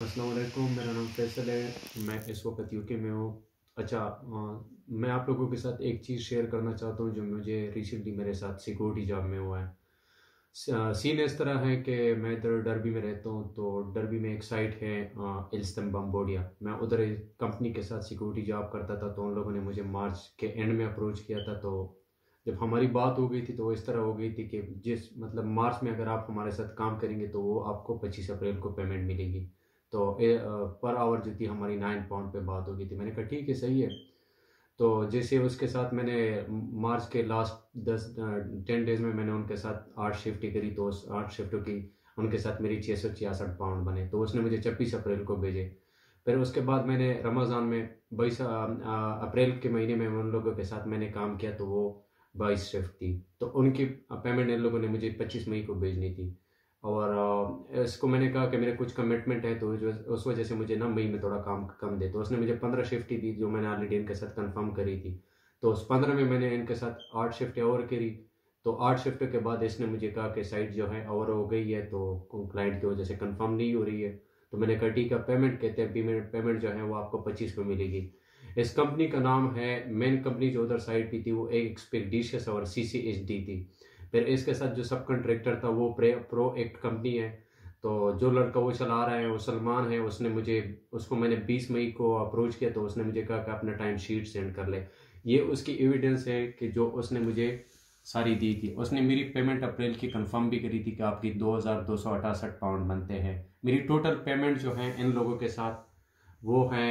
अस्सलाम वालेकुम, मेरा नाम फैसल है। मैं इस वक्त यूके में हूँ। अच्छा, मैं आप लोगों के साथ एक चीज़ शेयर करना चाहता हूँ जो मुझे रिसेंटली मेरे साथ सिक्योरिटी जॉब में हुआ है। सीन इस तरह है कि मैं इधर डर्बी में रहता हूँ, तो डर्बी में एक साइट है इल्स्टन बम्बोडिया। मैं उधर एक कंपनी के साथ सिक्योरिटी जॉब करता था, तो उन लोगों ने मुझे मार्च के एंड में अप्रोच किया था। तो जब हमारी बात हो गई थी तो वो इस तरह हो गई थी कि जिस मतलब मार्च में अगर आप हमारे साथ काम करेंगे तो वो आपको 25 अप्रैल को पेमेंट मिलेगी। तो पर आवर जो थी हमारी 9 पाउंड पे बात हो गई थी। मैंने कहा ठीक है, सही है। तो जैसे उसके साथ मैंने मार्च के लास्ट 10 डेज में मैंने उनके साथ 8 शिफ्टें करी, तो उस 8 शिफ्टों की उनके साथ मेरी 666 पाउंड बने। तो उसने मुझे 26 अप्रैल को भेजे। फिर उसके बाद मैंने रमज़ान में 22 अप्रैल के महीने में उन लोगों के साथ मैंने काम किया, तो वो 22 शिफ्ट थी। तो उनकी पेमेंट इन लोगों ने मुझे 25 मई को भेजनी थी। और इसको मैंने कहा कि मेरे कुछ कमिटमेंट है, तो जो उस वजह से मुझे ना मई में थोड़ा काम कम दे। तो उसने मुझे 15 शिफ्ट ही दी जो मैंने ऑलरेडी इनके साथ कंफर्म करी थी। तो उस 15 में मैंने इनके साथ 8 शिफ्टें और करी। तो 8 शिफ्टों के बाद इसने मुझे कहा कि साइट जो है ओवर हो गई है, तो क्लाइंट की वजह से कंफर्म नहीं हो रही है। तो मैंने कहा ठीक है, पेमेंट कहते हैं, पेमेंट जो है वो आपको 25 को मिलेगी। इस कंपनी का नाम है, मेन कंपनी जो उधर साइट पे थी वो एक एक्सपेडिशियस और CCHD थी। फिर इसके साथ जो सब कॉन्ट्रैक्टर था वो प्रो एक्ट कंपनी है। तो जो लड़का वो चला रहा है वो सलमान है। उसको मैंने 20 मई को अप्रोच किया, तो उसने मुझे कहा कि अपना टाइम शीट सेंड कर ले। ये उसकी एविडेंस है कि जो उसने मुझे सारी दी थी। उसने मेरी पेमेंट अप्रैल की कंफर्म भी करी थी कि आपकी 2268 पाउंड बनते हैं। मेरी टोटल पेमेंट जो है इन लोगों के साथ वो है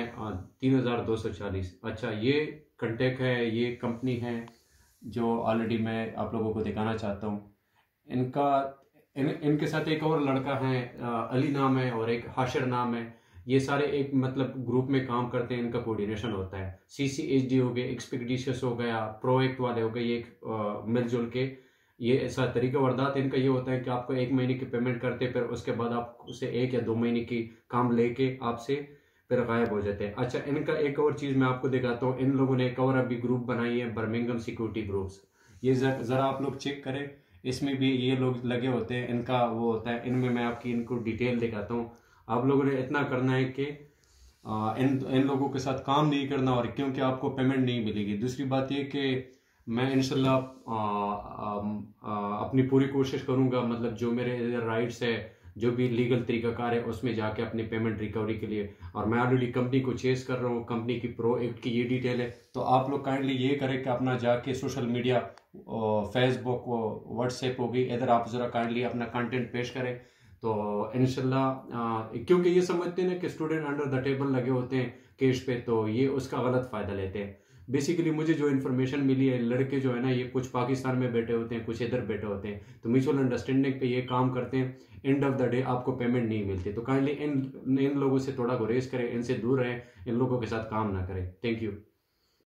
3240। अच्छा, ये कंटेक्ट है, ये कंपनी है जो ऑलरेडी मैं आप लोगों को दिखाना चाहता हूँ। इनका इनके साथ एक और लड़का है, अली नाम है, और एक हाशिर नाम है। ये सारे एक मतलब ग्रुप में काम करते हैं, इनका कोऑर्डिनेशन होता है। CCHD हो गए, एक्सपेडिशियस हो गया, प्रोएक्ट वाले हो गए, ये मिलजुल के ये ऐसा तरीका वारदात इनका ये होता है कि आपको 1 महीने की पेमेंट करते, फिर उसके बाद आप उसे 1 या 2 महीने की काम लेके आपसे फिर गायब हो जाते हैं। अच्छा, इनका एक और चीज़ मैं आपको दिखाता हूँ। इन लोगों ने एक और अभी ग्रुप बनाई है, बर्मिंघम सिक्योरिटी ग्रुप्स। ये ज़रा आप लोग चेक करें, इसमें भी ये लोग लगे होते हैं। इनका वो होता है, इनमें मैं आपकी इनको डिटेल दिखाता हूँ। आप लोगों ने इतना करना है कि इन इन लोगों के साथ काम नहीं करना, और क्योंकि आपको पेमेंट नहीं मिलेगी। दूसरी बात ये कि मैं इंशाल्लाह अपनी पूरी कोशिश करूंगा, मतलब जो मेरे राइट्स है, जो भी लीगल तरीकाकार है, उसमें जाके अपनी पेमेंट रिकवरी के लिए। और मैं ऑलरेडी कंपनी को चेस कर रहा हूँ, कंपनी की प्रो एक्ट की ये डिटेल है। तो आप लोग काइंडली ये करें कि अपना जाके सोशल मीडिया, फेसबुक, व्हाट्सएप होगी, इधर आप ज़रा काइंडली अपना कंटेंट पेश करें। तो इंशाल्लाह, क्योंकि ये समझते हैं ना कि स्टूडेंट अंडर द टेबल लगे होते हैं केस पे, तो ये उसका गलत फ़ायदा लेते हैं। बेसिकली मुझे जो इन्फॉर्मेशन मिली है, लड़के जो है ना, ये कुछ पाकिस्तान में बैठे होते हैं, कुछ इधर बैठे होते हैं, तो म्यूचुअल अंडरस्टैंडिंग पे ये काम करते हैं। एंड ऑफ द डे आपको पेमेंट नहीं मिलती। तो काइंडली इन इन लोगों से थोड़ा गुरेज करें, इनसे दूर रहें, इन लोगों के साथ काम ना करें। Thank you.